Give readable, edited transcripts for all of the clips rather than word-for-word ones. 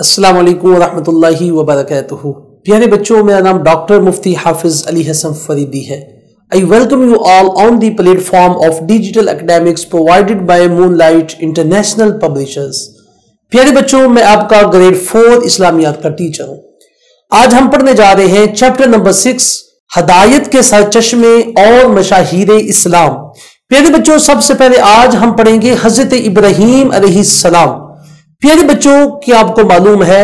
السلام علیکم ورحمۃ اللہ وبرکاتہ۔ پیارے بچوں، میرا نام ڈاکٹر مفتی حافظ علی حسن فریدی ہے۔ I welcome you all on the platform of digital academics provided by Moonlight International Publishers۔ پیارے بچوں، میں آپ کا گریڈ 4 اسلامیات کا ٹیچر ہوں۔ آج ہم پڑھنے جا رہے ہیں چیپٹر نمبر 6 ہدایت کے سرچشمے اور مشاہیر اسلام۔ پیارے بچوں، سب سے پہلے آج ہم پڑھیں گے حضرت ابراہیم علیہ السلام۔ پیارے بچوں، کیا آپ کو معلوم ہے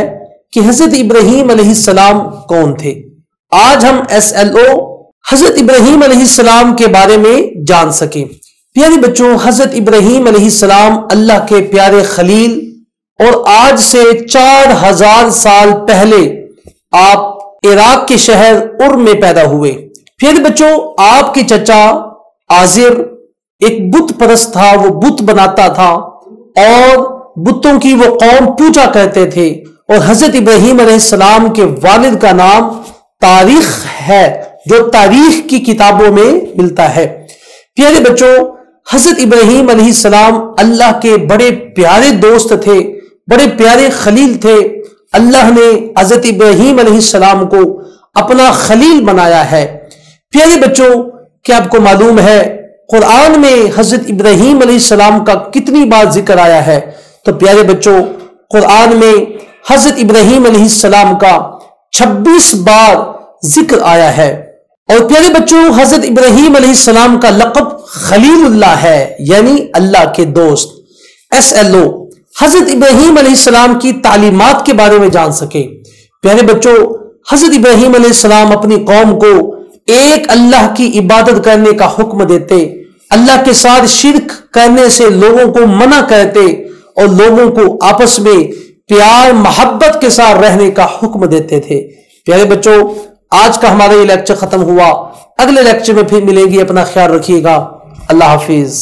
کہ حضرت ابراہیم علیہ السلام کون تھے؟ آج ہم SLO حضرت ابراہیم علیہ السلام کے بارے میں جان سکیں۔ پیارے بچوں، حضرت ابراہیم علیہ السلام اللہ کے پیارے خلیل اور آج سے 4000 سال پہلے آپ عراق کے شہر ار میں پیدا ہوئے۔ پیارے بچوں، آپ کے چچا آزر ایک بت پرست تھا، وہ بت بناتا تھا اور بتوں کی وہ قوم پوجا کرتے تھے، اور حضرت ابراہیم علیہ السلام کے والد کا نام تاریخ ہے جو تاریخ کی کتابوں میں ملتا ہے۔ پیارے بچوں، حضرت ابراہیم علیہ السلام اللہ کے بڑے پیارے دوست تھے، بڑے پیارے خلیل تھے۔ اللہ نے حضرت ابراہیم علیہ السلام کو اپنا خلیل بنایا ہے۔ پیارے بچوں، کیا آپ کو معلوم ہے قرآن میں حضرت ابراہیم علیہ السلام کا کتنی بار ذکر آیا ہے؟ تو پیارے بچوں، قرآن میں حضرت ابراہیم علیہ السلام کا 26 بار ذکر آیا ہے۔ اور پیارے بچوں، حضرت ابراہیم علیہ السلام کا لقب خلیل اللہ ہے، یعنی اللہ کے دوست۔ SLO حضرت ابراہیم علیہ السلام کی تعلیمات کے بارے میں جان سکیں۔ پیارے بچوں، حضرت ابراہیم علیہ السلام اپنی قوم کو ایک اللہ کی عبادت کرنے کا حکم دیتے، اللہ کے ساتھ شرک کرنے سے لوگوں کو منع کرتے اور لوگوں کو آپس میں پیار محبت کے ساتھ رہنے کا حکم دیتے تھے۔ پیارے بچوں، آج کا ہمارا یہ لیکچر ختم ہوا، اگلے لیکچر میں پھر ملیں گے، اپنا خیال رکھیے گا، اللہ حافظ۔